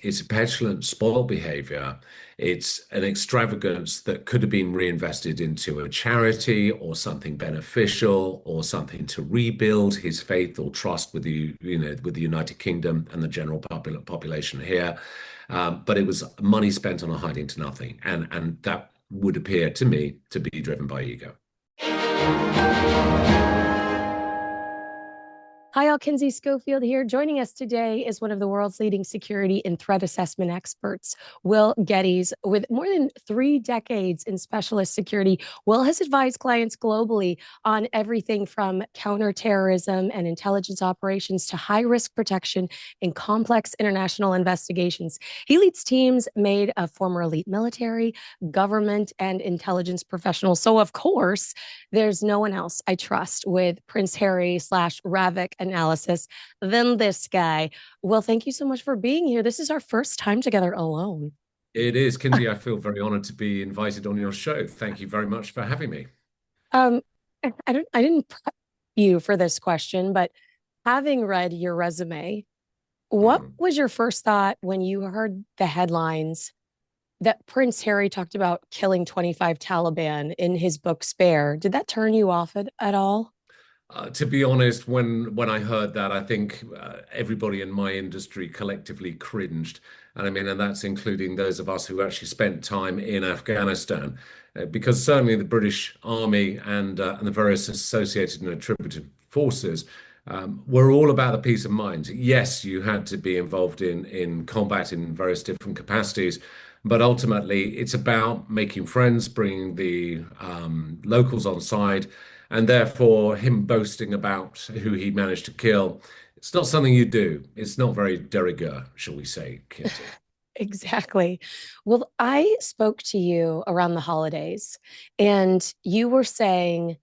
It's a petulant, spoiled behavior. It's an extravagance that could have been reinvested into a charity or something beneficial or something to rebuild his faith or trust with with the United Kingdom and the general population here. But it was money spent on a hiding to nothing, and that would appear to me to be driven by ego. Hi, all. Kinsey Schofield here. Joining us today is one of the world's leading security and threat assessment experts, Will Geddes. With more than 3 decades in specialist security, Will has advised clients globally on everything from counter-terrorism and intelligence operations to high-risk protection in complex international investigations. He leads teams made of former elite military, government, and intelligence professionals. So, of course, there's no one else I trust with Prince Harry slash RAVEC analysis than this guy. Well, thank you so much for being here. This is our first time together alone. It is, Kinsey. I feel very honored to be invited on your show. Thank you very much for having me. Um, I didn't prep you for this question, but having read your resume, what Mhm. was your first thought when you heard the headlines that Prince Harry talked about killing 25 Taliban in his book Spare? Did that turn you off at all? To be honest, when I heard that, I think everybody in my industry collectively cringed, and I mean, and that's including those of us who actually spent time in Afghanistan, because certainly the British Army and the various associated and attributed forces were all about the peace of mind. Yes, you had to be involved in combat in various different capacities. But ultimately, it's about making friends, bringing the locals on side, and therefore him boasting about who he managed to kill. It's not something you do. It's not very de rigueur, shall we say, Kinsey. Exactly. Well, I spoke to you around the holidays, and you were saying,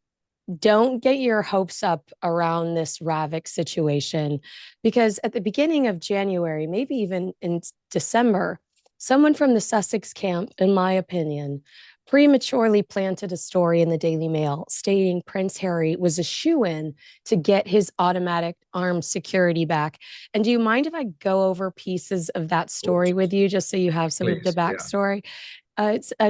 don't get your hopes up around this RAVIC situation, because at the beginning of January, maybe even in December, someone from the Sussex camp, in my opinion, prematurely planted a story in the Daily Mail stating Prince Harry was a shoo-in to get his automatic armed security back. And do you mind if I go over pieces of that story with you just so you have some of the Please, yeah. backstory?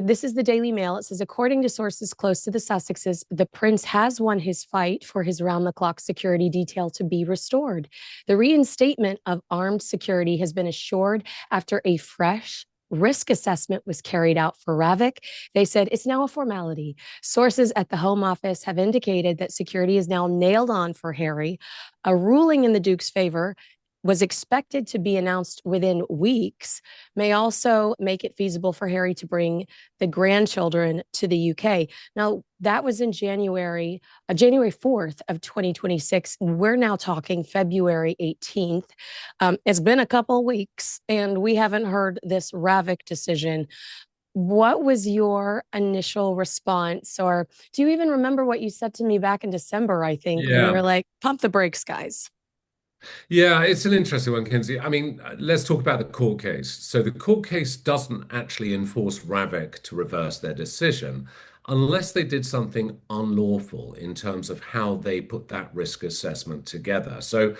This is the Daily Mail. It says, according to sources close to the Sussexes, the prince has won his fight for his round the clock security detail to be restored. The reinstatement of armed security has been assured after a fresh risk assessment was carried out for RAVIC. They said it's now a formality. Sources at the Home Office have indicated that security is now nailed on for Harry. A ruling in the Duke's favor was expected to be announced within weeks, may also make it feasible for Harry to bring the grandchildren to the UK. Now, that was in January 4th of 2026. We're now talking February 18th. It's been a couple weeks and we haven't heard this RAVIC decision. What was your initial response? Or do you even remember what you said to me back in December, I think, when you Yeah. were like, pump the brakes, guys? Yeah, it's an interesting one, Kinsey. I mean, let's talk about the court case. So the court case doesn't actually enforce RAVEC to reverse their decision unless they did something unlawful in terms of how they put that risk assessment together. So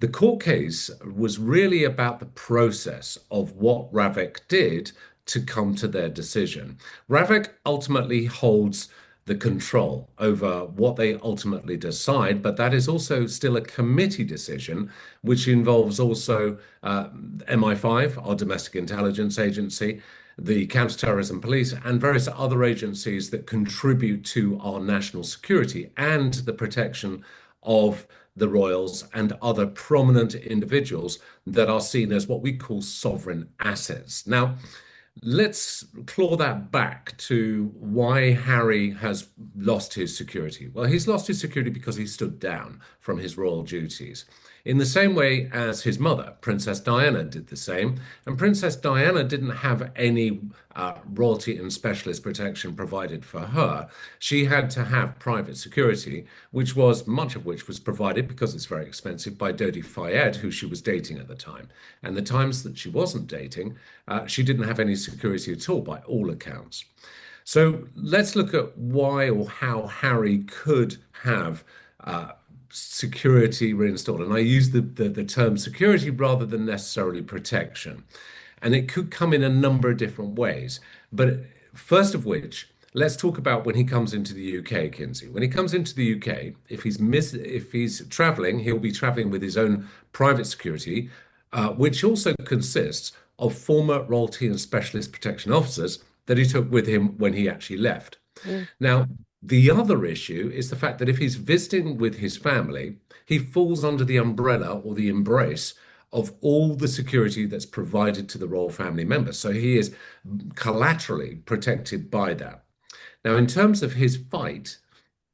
the court case was really about the process of what RAVEC did to come to their decision. RAVEC ultimately holds the control over what they ultimately decide, but that is also still a committee decision, which involves also MI5, our domestic intelligence agency, the counter-terrorism police, and various other agencies that contribute to our national security and the protection of the royals and other prominent individuals that are seen as what we call sovereign assets. Now, let's claw that back to why Harry has lost his security. Well, he's lost his security because he stood down from his royal duties. In the same way as his mother, Princess Diana, did the same. And Princess Diana didn't have any royalty and specialist protection provided for her. She had to have private security, which was much of which was provided because it's very expensive by Dodi Fayed, who she was dating at the time. And the times that she wasn't dating, she didn't have any security at all by all accounts. So let's look at why or how Harry could have security reinstalled. And I use the term security rather than necessarily protection. And it could come in a number of different ways. But first of which, let's talk about when he comes into the UK, Kinsey. When he comes into the UK, if he's traveling, he'll be traveling with his own private security, which also consists of former royalty and specialist protection officers that he took with him when he actually left. Mm. Now, the other issue is the fact that if he's visiting with his family, he falls under the umbrella or the embrace of all the security that's provided to the royal family members. So he is collaterally protected by that. Now, in terms of his fight,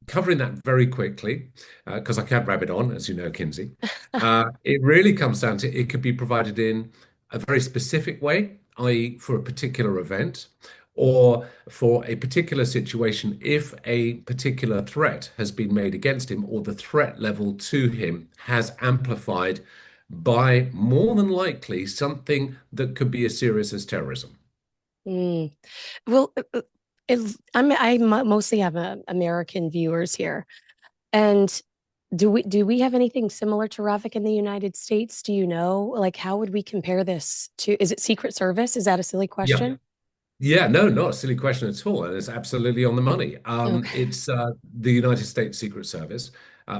covering that very quickly, because I can't rabbit on, as you know, Kinsey, it really comes down to it could be provided in a very specific way, i.e., for a particular event or for a particular situation if a particular threat has been made against him or the threat level to him has amplified by more than likely something that could be as serious as terrorism. Mm. Well, I mostly have American viewers here, and do we have anything similar to RAVEC in the United States? Do you know, like, how would we compare this to? Is it Secret Service? Is that a silly Yeah. question? Yeah, no, not a silly question at all. And it's absolutely on the money. Okay. It's the United States Secret Service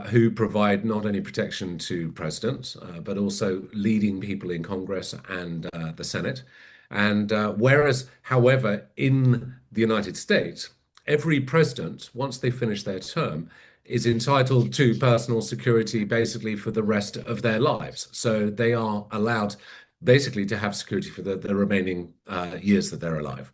who provide not only protection to presidents, but also leading people in Congress and the Senate. And whereas, however, in the United States, every president, once they finish their term, is entitled to personal security basically for the rest of their lives. So they are allowed basically to have security for the remaining years that they're alive.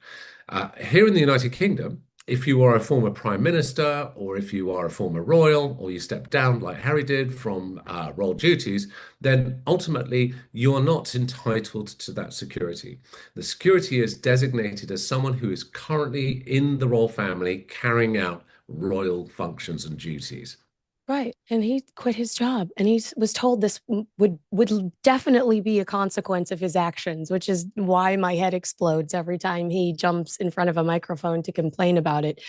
Here in the United Kingdom, if you are a former prime minister or if you are a former royal or you step down like Harry did from royal duties, then ultimately you are not entitled to that security. The security is designated as someone who is currently in the royal family carrying out royal functions and duties. Right. And he quit his job and he was told this would definitely be a consequence of his actions, which is why my head explodes every time he jumps in front of a microphone to complain about it.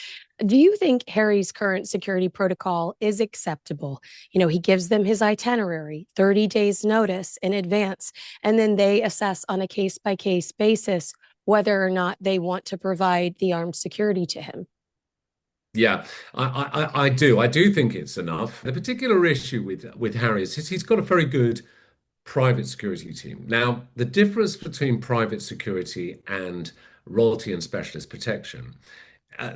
Do you think Harry's current security protocol is acceptable? You know, he gives them his itinerary, 30 days notice in advance, and then they assess on a case by case basis whether or not they want to provide the armed security to him. Yeah, I do. I do think it's enough. The particular issue with Harry is he's got a very good private security team. Now, the difference between private security and royalty and specialist protection,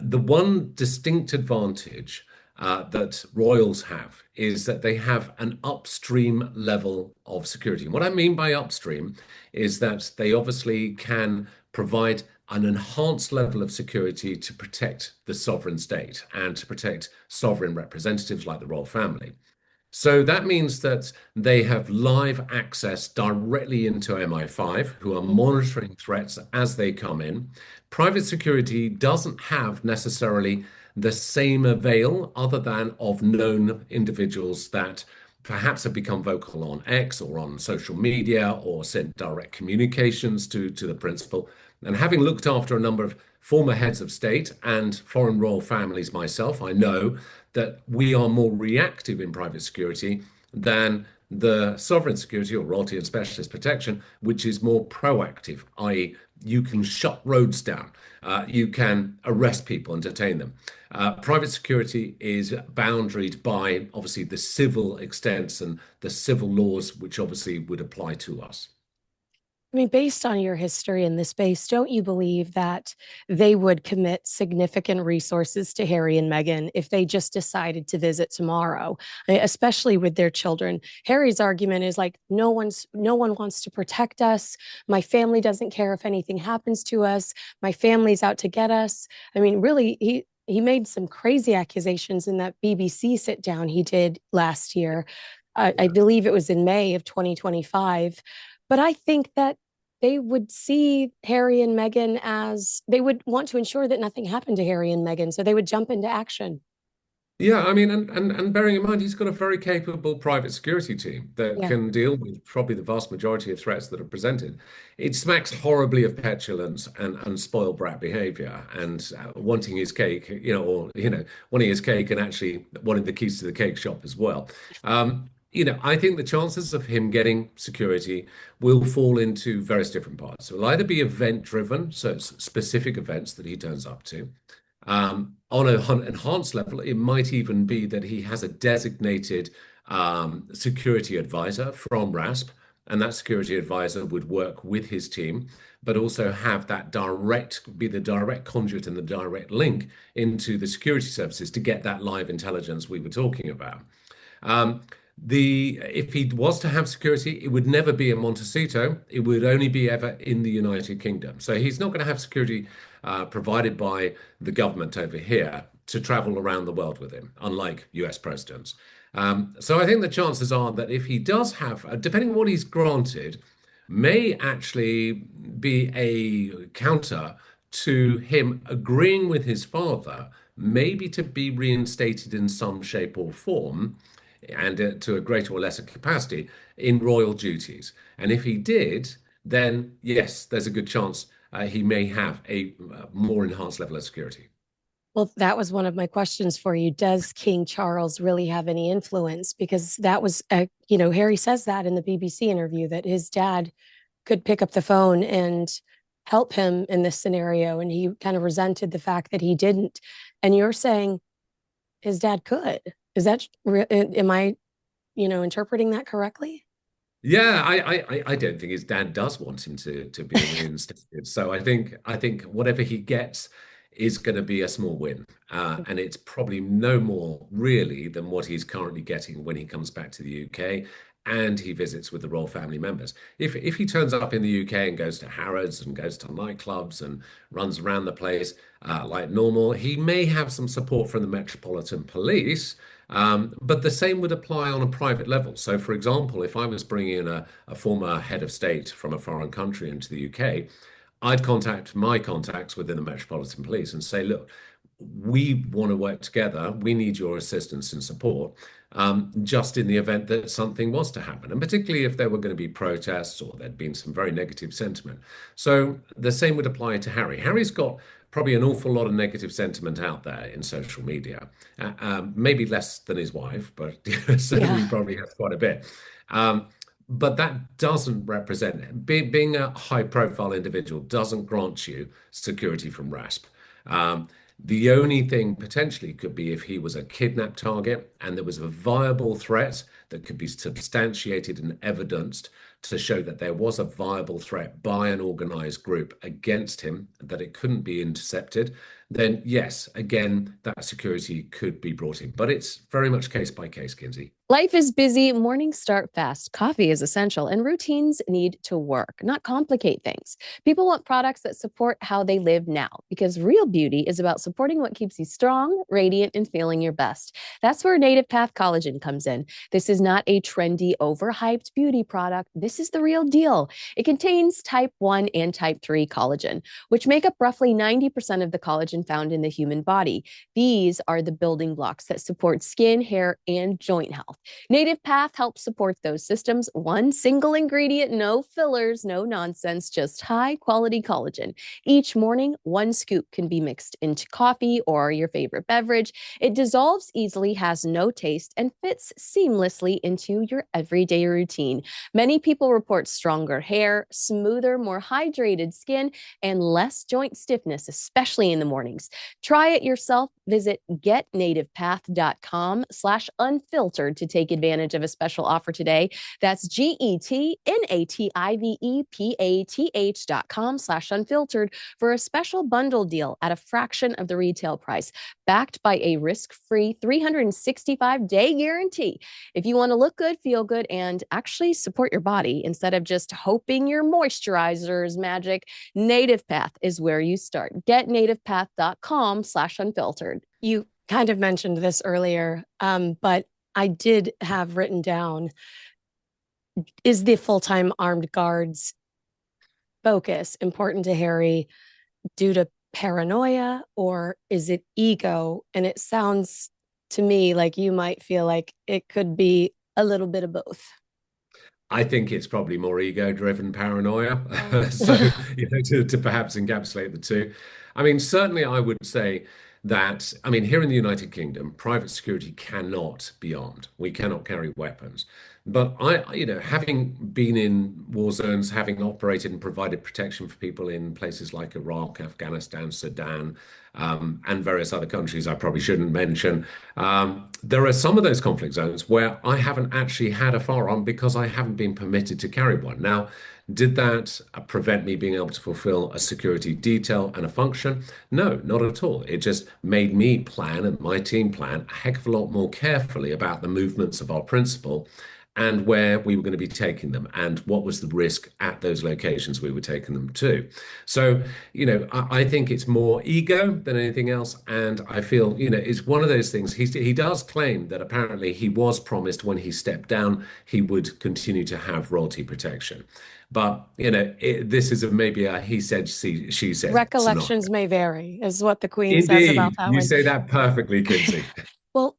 the one distinct advantage that royals have is that they have an upstream level of security. And what I mean by upstream is that they obviously can provide an enhanced level of security to protect the sovereign state and to protect sovereign representatives like the royal family. So that means that they have live access directly into MI5, who are Mhm. monitoring threats as they come in. Private security doesn't have necessarily the same avail, other than of known individuals that perhaps have become vocal on X or on social media or sent direct communications to the principal. And having looked after a number of former heads of state and foreign royal families myself, I know that we are more reactive in private security than the sovereign security or royalty and specialist protection, which is more proactive, i.e., you can shut roads down, you can arrest people and detain them. Private security is boundaried by obviously the civil extents and the civil laws, which obviously would apply to us. I mean, based on your history in this space, don't you believe that they would commit significant resources to Harry and Meghan if they just decided to visit tomorrow, especially with their children? Harry's argument is like, no one wants to protect us. My family doesn't care if anything happens to us. My family's out to get us. I mean, really, he made some crazy accusations in that BBC sit down he did last year. I believe it was in May of 2025. But I think that they would see Harry and Meghan as they would want to ensure that nothing happened to Harry and Meghan. So they would jump into action. Yeah, I mean, and bearing in mind, he's got a very capable private security team that Yeah. can deal with probably the vast majority of threats that are presented. It smacks horribly of petulance and spoiled brat behavior and wanting his cake, or wanting his cake and actually wanting the keys to the cake shop as well. I think the chances of him getting security will fall into various different parts. It will either be event driven, so it's specific events that he turns up to. On a enhanced level, it might even be that he has a designated security advisor from RASP, and that security advisor would work with his team, but also have that be the direct conduit and the direct link into the security services to get that live intelligence we were talking about. Um, if he was to have security, it would never be in Montecito. It would only be ever in the United Kingdom. So he's not going to have security provided by the government over here to travel around the world with him, unlike US presidents. So I think the chances are that if he does have, depending on what he's granted, may actually be a counter to him agreeing with his father, maybe to be reinstated in some shape or form, and to a greater or lesser capacity in royal duties. And if he did, then yes, there's a good chance he may have a more enhanced level of security. Well, that was one of my questions for you. Does King Charles really have any influence? Because that was, Harry says that in the BBC interview that his dad could pick up the phone and help him in this scenario. And he kind of resented the fact that he didn't. And you're saying his dad could. Is that, am I, interpreting that correctly? Yeah, I don't think his dad does want him to be reinstated. So I think whatever he gets is going to be a small win, and it's probably no more really than what he's currently getting when he comes back to the UK and he visits with the royal family members. If he turns up in the UK and goes to Harrods and goes to nightclubs and runs around the place like normal, he may have some support from the Metropolitan Police. But the same would apply on a private level. So, for example, if I was bringing in a former head of state from a foreign country into the UK, I'd contact my contacts within the Metropolitan Police and say, look, we want to work together. We need your assistance and support, just in the event that something was to happen, and particularly if there were going to be protests or there'd been some very negative sentiment. So the same would apply to Harry. Harry's got probably an awful lot of negative sentiment out there in social media, maybe less than his wife, but certainly Yeah. probably has quite a bit. Um, but that doesn't represent being a high profile individual doesn't grant you security from RASP. The only thing potentially could be if he was a kidnap target and there was a viable threat that could be substantiated and evidenced to show that there was a viable threat by an organized group against him, that it couldn't be intercepted, then yes, again, that security could be brought in. But it's very much case by case, Kinsey. Life is busy, mornings start fast, coffee is essential, and routines need to work, not complicate things. People want products that support how they live now because real beauty is about supporting what keeps you strong, radiant, and feeling your best. That's where Native Path Collagen comes in. This is not a trendy, overhyped beauty product. This is the real deal. It contains type 1 and type 3 collagen, which make up roughly 90% of the collagen found in the human body. These are the building blocks that support skin, hair, and joint health. Native Path helps support those systems. One single ingredient, no fillers, no nonsense, just high quality collagen. Each morning, one scoop can be mixed into coffee or your favorite beverage. It dissolves easily, has no taste, and fits seamlessly into your everyday routine. Many people report stronger hair, smoother, more hydrated skin, and less joint stiffness, especially in the mornings. Try it yourself. Visit getnativepath.com/unfiltered to take advantage of a special offer today. That's getnativepath.com/unfiltered for a special bundle deal at a fraction of the retail price, backed by a risk-free 365-day guarantee. If you want to look good, feel good, and actually support your body instead of just hoping your moisturizer is magic, Native Path is where you start. Getnativepath.com/unfiltered. You kind of mentioned this earlier, but I did have written down, is the full-time armed guards focus important to Harry due to paranoia or is it ego? And it sounds to me like you might feel like it could be a little bit of both. I think it's probably more ego-driven paranoia. Oh. So, to perhaps encapsulate the two. I mean, certainly I would say that, I mean, here in the United Kingdom, private security cannot be armed. We cannot carry weapons. But having been in war zones, having operated and provided protection for people in places like Iraq, Afghanistan, Sudan, and various other countries I probably shouldn't mention, there are some of those conflict zones where I haven't actually had a firearm because I haven't been permitted to carry one. Now, did that prevent me being able to fulfill a security detail and a function? No, not at all. It just made me plan and my team plan a heck of a lot more carefully about the movements of our principal and where we were going to be taking them and what was the risk at those locations we were taking them to. So, I think it's more ego than anything else. And I feel, it's one of those things. He does claim that apparently he was promised when he stepped down, he would continue to have royalty protection. But, this is maybe a he said, she said scenario. Recollections may vary, is what the Queen says about Indeed. that You one. say that perfectly, Kinsey. Well,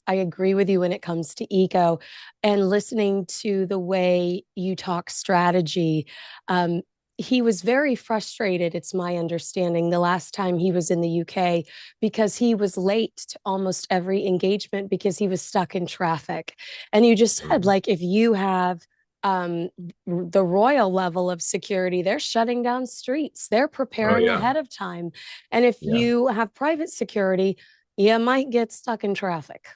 I agree with you when it comes to ego and listening to the way you talk strategy. He was very frustrated, it's my understanding, the last time he was in the UK because he was late to almost every engagement because he was stuck in traffic. And you just said, like, if you have the royal level of security, they're shutting down streets, they're Oh, preparing yeah. ahead of time. And if Yeah. you have private security, you might get stuck in traffic.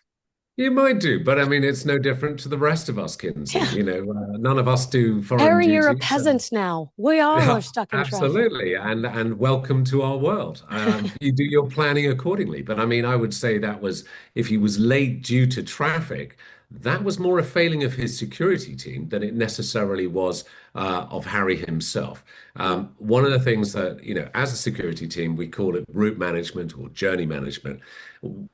You might do, but I mean, it's no different to the rest of us, Kinsey. Yeah. None of us do foreign Harry, you're a duties. peasant now. We all are Yeah, stuck in traffic. absolutely, and welcome to our world. You do your planning accordingly. But I mean, I would say that was if he was late due to traffic, that was more a failing of his security team than it necessarily was of Harry himself. One of the things that, as a security team, we call it route management or journey management.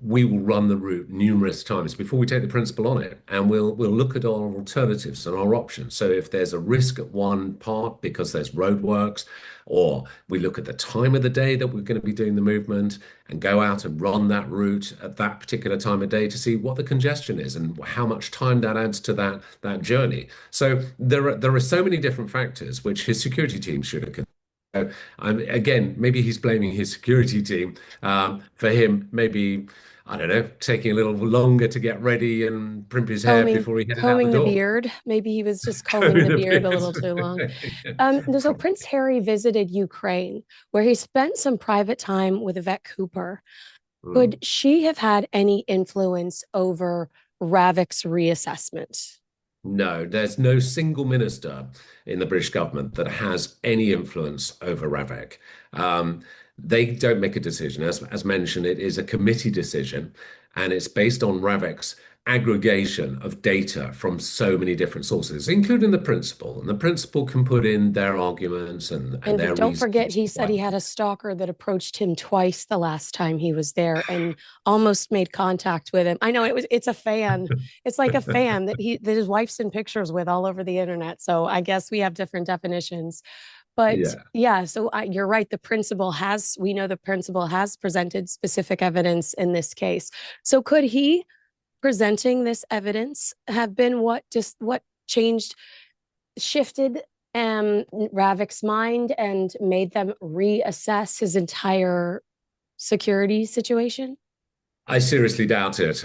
We will run the route numerous times before we take the principal on it, and we'll look at our alternatives and our options. So if there's a risk at one part because there's roadworks, or we look at the time of the day that we're going to be doing the movement and go out and run that route at that particular time of day to see what the congestion is and how much time that adds to that journey. So there are so many different factors which his security team should have considered. So, again, maybe he's blaming his security team for him maybe, I don't know, taking a little longer to get ready and primp his hair Combing, before he headed out the combing the door. beard. Maybe he was just combing Combing the the beard a little too long. So beard. Prince Harry visited Ukraine, where he spent some private time with Yvette Cooper. Mm. Could she have had any influence over RAVEC's reassessment? No, there's no single minister in the British government that has any influence over RAVEC. They don't make a decision. As mentioned, it is a committee decision, and it's based on RAVEC's aggregation of data from so many different sources, including the principal. And the principal can put in their arguments and And their don't forget, reasons he said why. he had a stalker that approached him twice the last time he was there and almost made contact with him. I know it's a fan. It's like a fan that his wife's in pictures with all over the internet. So I guess we have different definitions. But Yeah. yeah, so you're right. We know the principal has presented specific evidence in this case. So could he presenting this evidence have been what changed, shifted RAVEC's mind and made them reassess his entire security situation? I seriously doubt it.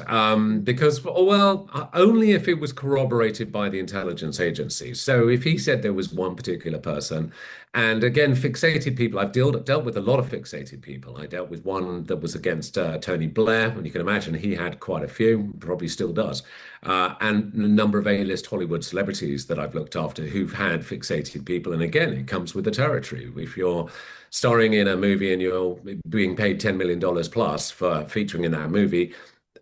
Because, well, only if it was corroborated by the intelligence agencies. So if he said there was one particular person, and again, fixated people, I've dealt with a lot of fixated people. I dealt with one that was against Tony Blair, and you can imagine he had quite a few, probably still does, and a number of A-list Hollywood celebrities that I've looked after who've had fixated people. And again, it comes with the territory. If you're starring in a movie and you're being paid $10 million plus for featuring in that movie,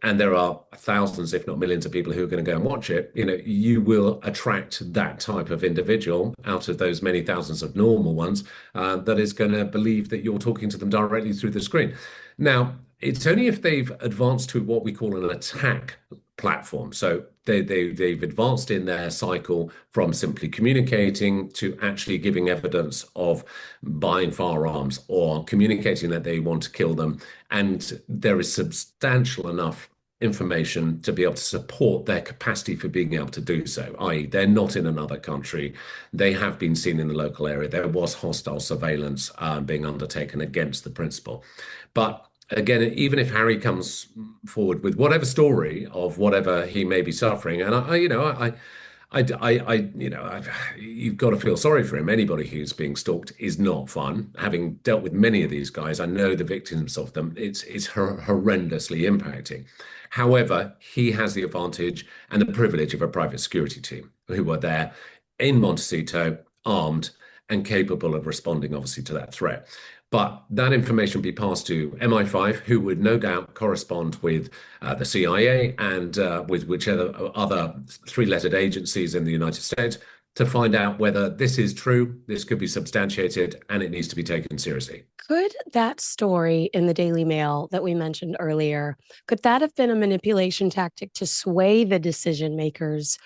and there are thousands, if not millions of people who are going to go and watch it, you will attract that type of individual out of those many thousands of normal ones that is going to believe that you're talking to them directly through the screen. Now, it's only if they've advanced to what we call an attack platform. So they've advanced in their cycle from simply communicating to actually giving evidence of buying firearms or communicating that they want to kill them. And there is substantial enough information to be able to support their capacity for being able to do so, i.e., they're not in another country. They have been seen in the local area. There was hostile surveillance being undertaken against the principal. But again, even if Harry comes forward with whatever story of whatever he may be suffering, and you've got to feel sorry for him. Anybody who's being stalked is not fun. Having dealt with many of these guys, I know the victims of them. It's horrendously impacting. However, he has the advantage and the privilege of a private security team who were there in Montecito, armed and capable of responding, obviously, to that threat. But that information would be passed to MI5, who would no doubt correspond with the CIA and with whichever other three-lettered agencies in the United States to find out whether this is true, this could be substantiated, and it needs to be taken seriously. Could that story in the Daily Mail that we mentioned earlier, could that have been a manipulation tactic to sway the decision makers?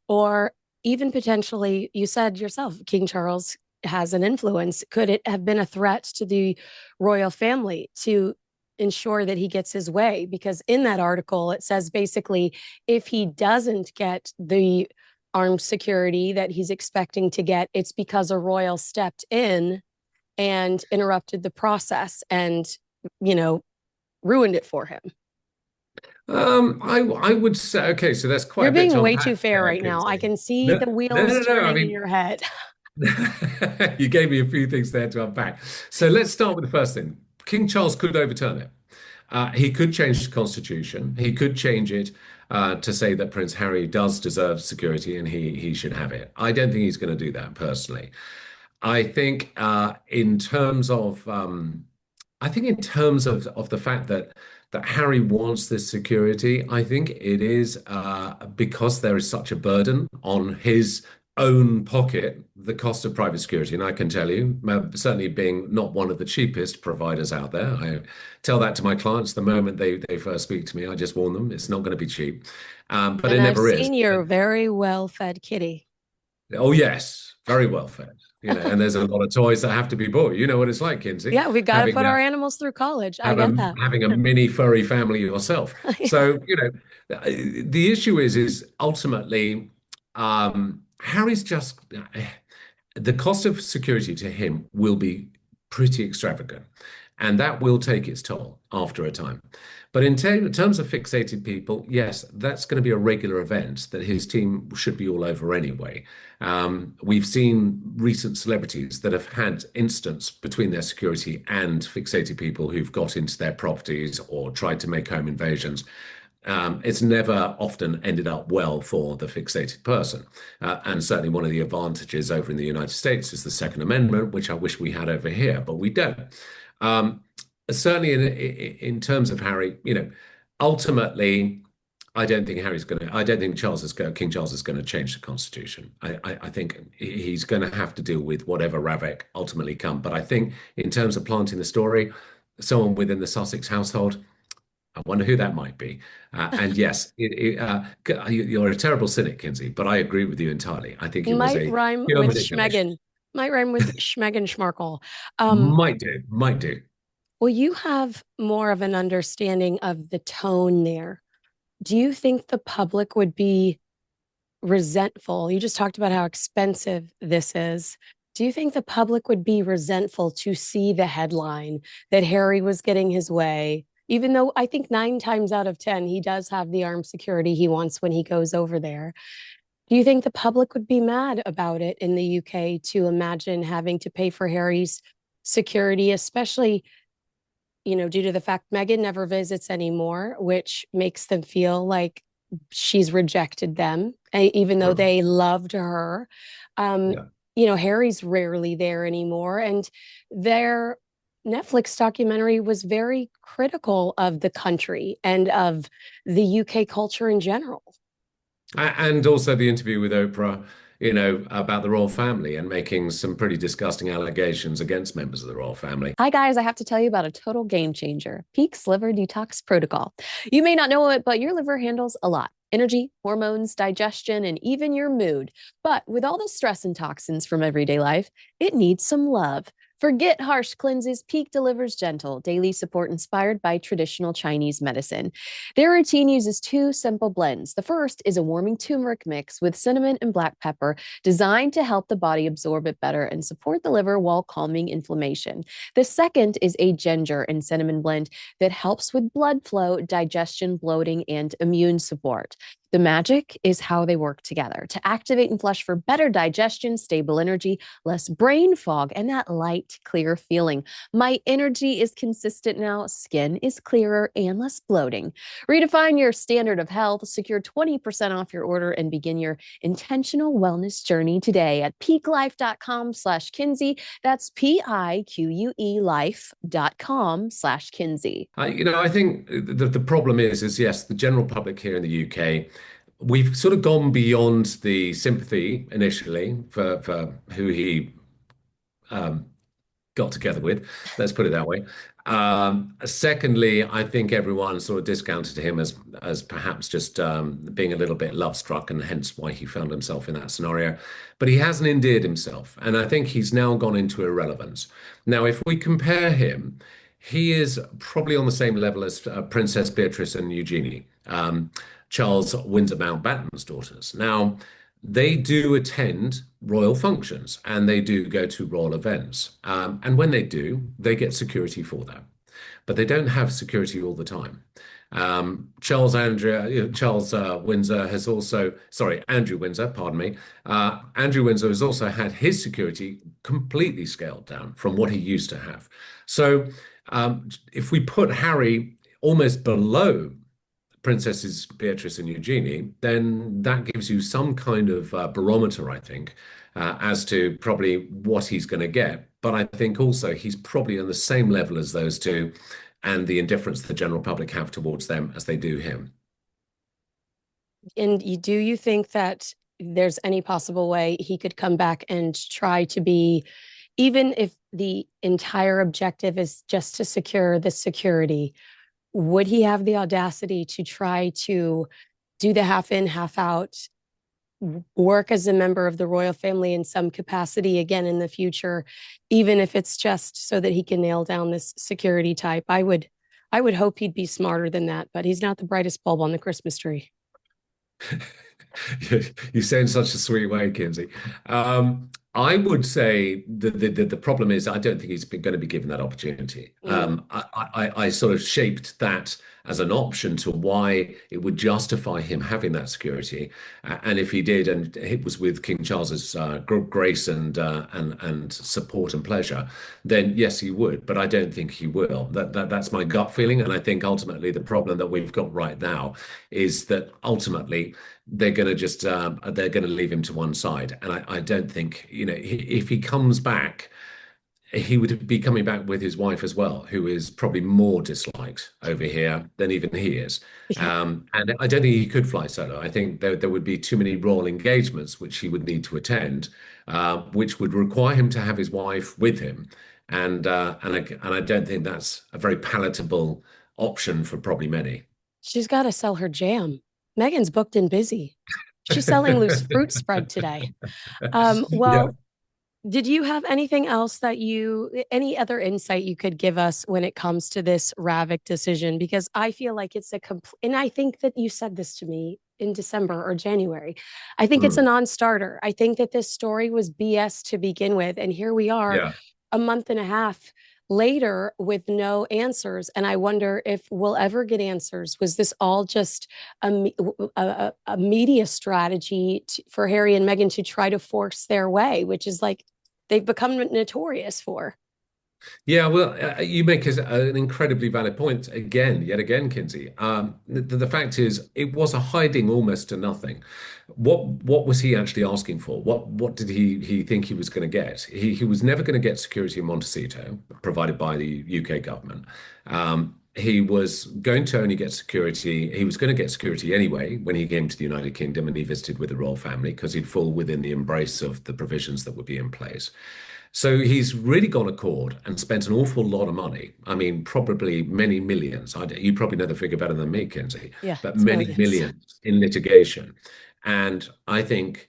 Or even potentially, you said yourself, King Charles has an influence. Could it have been a threat to the royal family to ensure that he gets his way? Because in that article, it says basically, if he doesn't get the armed security that he's expecting to get, it's because a royal stepped in and interrupted the process and, you know, ruined it for him. I would say, okay, so there's quite You're a bit being to way too unpack fair there, right now. I Kinsey. can see No, the no, wheels no, no. I turning in mean, your head. you gave me a few things there to unpack. So let's start with the first thing. King Charles could overturn it. He could change the constitution. He could change it to say that Prince Harry does deserve security and he should have it. I don't think he's going to do that personally. I think in terms of the fact that Harry wants this security, I think it is because there is such a burden on his own pocket, the cost of private security. And I can tell you, certainly being not one of the cheapest providers out there, I tell that to my clients the moment they first speak to me. I just warn them it's not going to be cheap, but it And I've never is. seen your very well fed kitty. Oh yes, very well fed. And there's a lot of toys that have to be bought. You know what it's like, Kinsey, Yeah, we got to having put our a animals through college. I get that. having a mini furry family yourself. Yeah. So, the issue is ultimately Harry's just the cost of security to him will be pretty extravagant, and that will take its toll after a time. But in terms of fixated people, yes, that's going to be a regular event that his team should be all over anyway. We've seen recent celebrities that have had instance between their security and fixated people who've got into their properties or tried to make home invasions. It's never often ended up well for the fixated person. And certainly one of the advantages over in the United States is the Second Amendment, which I wish we had over here, but we don't. Um, Certainly in terms of Harry, ultimately, I don't think King Charles is going to change the Constitution. I think he's going to have to deal with whatever RAVEC ultimately come. But I think in terms of planting the story, someone within the Sussex household, I wonder who that might be. And yes, you're a terrible cynic, Kinsey, but I agree with you entirely. I think it was Might a rhyme pure with manipulation. Schmegan. Might rhyme with Schmegan Schmarkle. Might do, might do. Well, you have more of an understanding of the tone there. Do you think the public would be resentful? You just talked about how expensive this is. Do you think the public would be resentful to see the headline that Harry was getting his way? Even though I think 9 times out of 10, he does have the armed security he wants when he goes over there. Do you think the public would be mad about it in the UK to imagine having to pay for Harry's security, especially, due to the fact Meghan never visits anymore, which makes them feel like she's rejected them, even though Sure. they loved her. Um, Yeah. Harry's rarely there anymore. And their Netflix documentary was very critical of the country and of the UK culture in general. And also the interview with Oprah, about the royal family and making some pretty disgusting allegations against members of the royal family. Hi, guys. I have to tell you about a total game changer, Peak's Liver Detox Protocol. You may not know it, but your liver handles a lot: energy, hormones, digestion, and even your mood. But with all the stress and toxins from everyday life, it needs some love. Forget harsh cleanses. Peak delivers gentle, daily support inspired by traditional Chinese medicine. Their routine uses two simple blends. The first is a warming turmeric mix with cinnamon and black pepper, designed to help the body absorb it better and support the liver while calming inflammation. The second is a ginger and cinnamon blend that helps with blood flow, digestion, bloating, and immune support. The magic is how they work together to activate and flush for better digestion, stable energy, less brain fog, and that light, clear feeling. My energy is consistent now, skin is clearer, and less bloating. Redefine your standard of health, secure 20% off your order, and begin your intentional wellness journey today at peaklife.com/Kinsey. That's PIQUE life.com/Kinsey. I think the problem is yes, the general public here in the UK, we've sort of gone beyond the sympathy initially for who he um, got together with. Let's put it that way. Secondly, I think everyone sort of discounted him as perhaps just being a little bit love struck, and hence why he found himself in that scenario. But he hasn't endeared himself, and I think he's now gone into irrelevance. Now, if we compare him, he is probably on the same level as Princess Beatrice and Eugenie, Charles Windsor Mountbatten's daughters. Now, they do attend royal functions and they do go to royal events. And when they do, they get security for that. But they don't have security all the time. Charles Windsor has also, sorry, Andrew Windsor, pardon me. Andrew Windsor has also had his security completely scaled down from what he used to have. So if we put Harry almost below Princesses Beatrice and Eugenie, then that gives you some kind of barometer, I think, as to probably what he's going to get. But I think also he's probably on the same level as those two and the indifference the general public have towards them as they do him. And do you think that there's any possible way he could come back and try to be, even if the entire objective is just to secure the security, would he have the audacity to try to do the half in, half out, work as a member of the royal family in some capacity again in the future, even if it's just so that he can nail down this security type? I would hope he'd be smarter than that, but he's not the brightest bulb on the Christmas tree. You say in such a sweet way, Kinsey. I would say the problem is I don't think he's going to be given that opportunity. I sort of shaped that as an option to why it would justify him having that security, and if he did, and it was with King Charles's grace and support and pleasure, then yes, he would. But I don't think he will. That's my gut feeling, and I think ultimately the problem that we've got right now is that ultimately they're going to just they're going to leave him to one side, and I don't think if he comes back, he would be coming back with his wife as well, who is probably more disliked over here than even he is. And I don't think he could fly solo. I think there would be too many royal engagements which he would need to attend, which would require him to have his wife with him, and I don't think that's a very palatable option for probably many. She's got to sell her jam. Meghan's booked and busy. She's selling loose fruit spread today. Yeah. Well, did you have anything else any other insight you could give us when it comes to this RAVEC decision? Because I feel like it's and I think that you said this to me in December or January. I think it's a Mm. non-starter. I think that this story was BS to begin with. And here we are Yeah. a month and a half later with no answers. And I wonder if we'll ever get answers. Was this all just a media strategy for Harry and Meghan to try to force their way, which is like they've become notorious for? Yeah, well, you make an incredibly valid point again, yet again, Kinsey. The fact is, it was a hiding almost to nothing. What was he actually asking for? What did he think he was going to get? He was never going to get security in Montecito, provided by the UK government. He was going to only get security. He was going to get security anyway when he came to the United Kingdom and he visited with the royal family because he'd fall within the embrace of the provisions that would be in place. So he's really gone a chord and spent an awful lot of money. I mean, probably many millions. You probably know the figure better than me, Kinsey, Yeah, but it's many millions. millions in litigation. And I think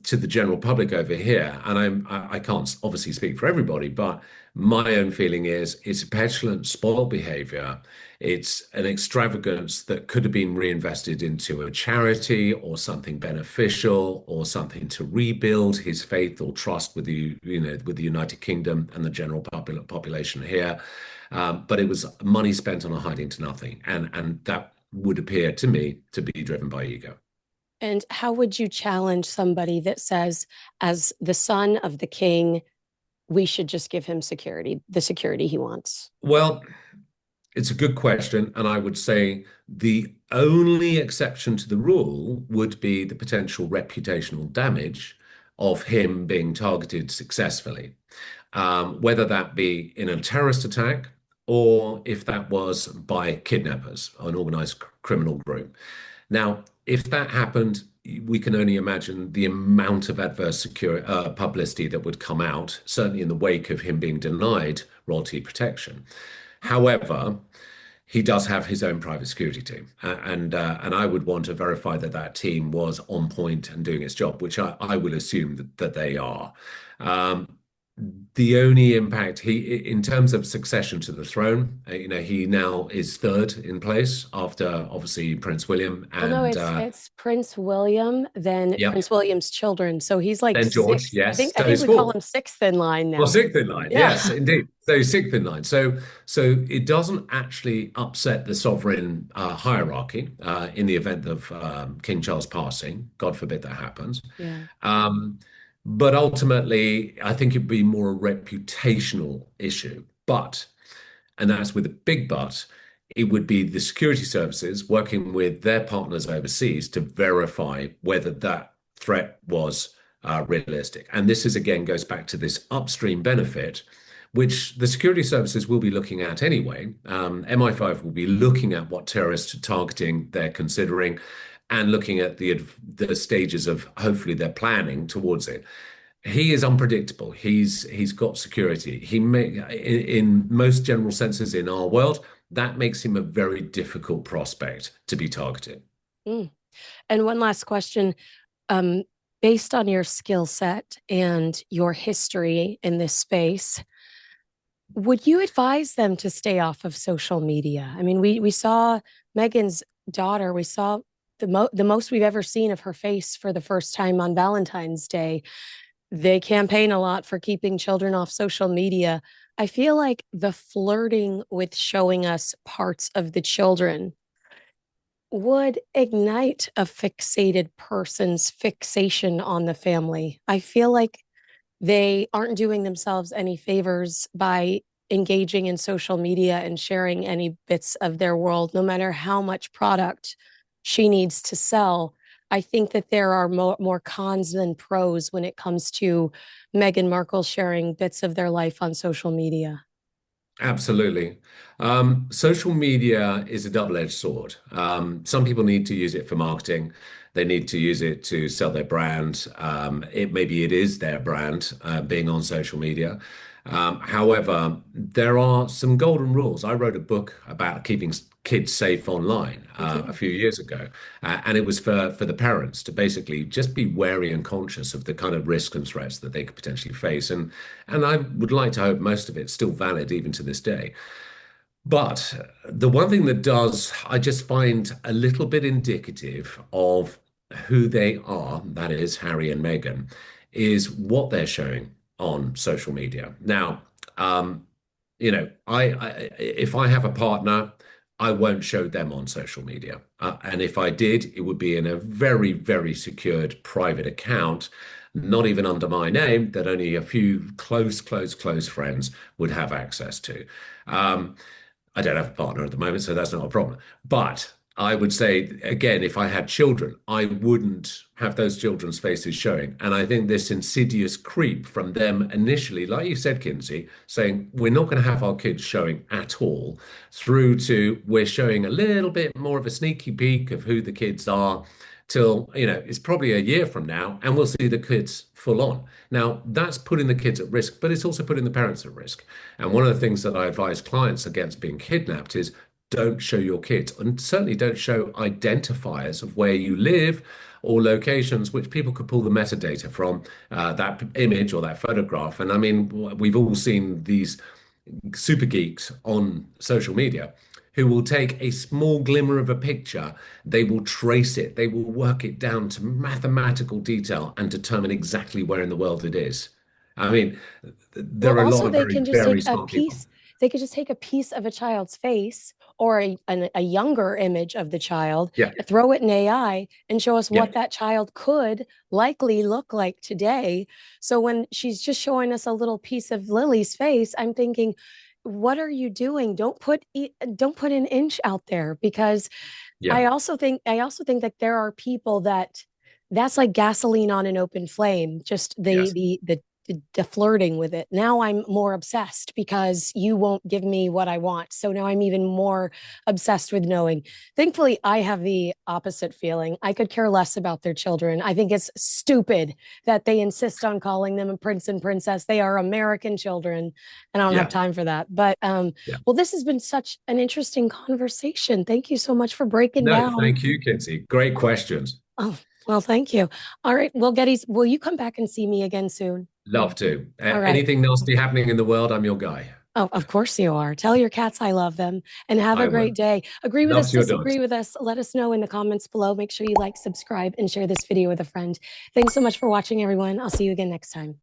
to the general public over here, and I can't obviously speak for everybody, but my own feeling is it's a petulant, spoiled behavior. It's an extravagance that could have been reinvested into a charity or something beneficial or something to rebuild his faith or trust with with the United Kingdom and the general population here. But it was money spent on a hiding to nothing, and that would appear to me to be driven by ego. And how would you challenge somebody that says, as the son of the king, we should just give him security, the security he wants? Well, it's a good question, and I would say the only exception to the rule would be the potential reputational damage of him being targeted successfully, whether that be in a terrorist attack or if that was by kidnappers, an organized criminal group. Now, if that happened, we can only imagine the amount of adverse publicity that would come out, certainly in the wake of him being denied royalty protection. However, he does have his own private security team, and I would want to verify that that team was on point and doing its job, which I will assume that they are. Um, the only impact in terms of succession to the throne, he now is third in place after obviously Prince William Well, no, and it's Prince William, then yep, Prince William's children. So he's like then George, sixth. yes, I so think he's we call fourth. him sixth in line Well, now. sixth in line, yes, Yeah. indeed. So sixth in line. So it doesn't actually upset the sovereign hierarchy in the event of King Charles passing. God forbid that happens. Yeah. Um, but ultimately, I think it'd be more a reputational issue. But, and that's with a big but, it would be the security services working with their partners overseas to verify whether that threat was realistic. And this is again goes back to this upstream benefit, which the security services will be looking at anyway. MI5 will be looking at what terrorist targeting they're considering and looking at the stages of hopefully their planning towards it. He is unpredictable. He's got security. In most general senses in our world, that makes him a very difficult prospect to be targeted. Mm. And one last question. Um, Based on your skill set and your history in this space, would you advise them to stay off of social media? I mean, we saw Meghan's daughter, we saw the most we've ever seen of her face for the first time on Valentine's Day. They campaign a lot for keeping children off social media. I feel like the flirting with showing us parts of the children would ignite a fixated person's fixation on the family. I feel like they aren't doing themselves any favors by engaging in social media and sharing any bits of their world, no matter how much product she needs to sell. I think that there are more cons than pros when it comes to Meghan Markle sharing bits of their life on social media. Absolutely. Social media is a double-edged sword. Some people need to use it for marketing. They need to use it to sell their brand. Maybe it is their brand being on social media. However, there are some golden rules. I wrote a book about keeping kids safe online You a did. few years ago, and it was for the parents to basically just be wary and conscious of the kind of risks and threats that they could potentially face. And I would like to hope most of it's still valid even to this day. But the one thing that does, I just find a little bit indicative of who they are, that is Harry and Meghan, is what they're showing on social media. Now, if I have a partner, I won't show them on social media. And if I did, it would be in a very, very secured private account, not even under my name, that only a few close friends would have access to. Um, I don't have a partner at the moment, so that's not a problem. But I would say, again, if I had children, I wouldn't have those children's faces showing. And I think this insidious creep from them initially, like you said, Kinsey, saying we're not going to have our kids showing at all, through to we're showing a little bit more of a sneaky peek of who the kids are till, it's probably a year from now, and we'll see the kids full on. Now, that's putting the kids at risk, but it's also putting the parents at risk. And one of the things that I advise clients against being kidnapped is don't show your kids, and certainly don't show identifiers of where you live, or locations which people could pull the metadata from that image or that photograph. And I mean, we've all seen these super geeks on social media who will take a small glimmer of a picture, they will trace it, they will work it down to mathematical detail and determine exactly where in the world it is. I mean, Well, there are a lot also of they very, can just very take a smart people. piece, they could just take a piece of a child's face or a younger image of the child, Yeah, throw it in AI and show us yeah, what that child could likely look like today. So when she's just showing us a little piece of Lily's face, I'm thinking, what are you doing? Don't put an inch out there, because yeah, I also think that there are people that that's like gasoline on an open flame, just yes. the flirting with it. Now I'm more obsessed because you won't give me what I want. So now I'm even more obsessed with knowing. Thankfully, I have the opposite feeling. I could care less about their children. I think it's stupid that they insist on calling them a prince and princess. They are American children, and I don't have Yeah. time for that. But Yeah. well, this has been such an interesting conversation. Thank you so much for breaking No, down. thank you, Kinsey. Great questions. Oh, well, thank you. All right. Well, Geddes, will you come back and see me again soon? Love to. All right. Anything nasty happening in the world, I'm your guy. Oh, of course you are. Tell your cats I love them and have a I great will. day. Agree with us, Loves your dogs. disagree with us. Let us know in the comments below. Make sure you like, subscribe, and share this video with a friend. Thanks so much for watching, everyone. I'll see you again next time.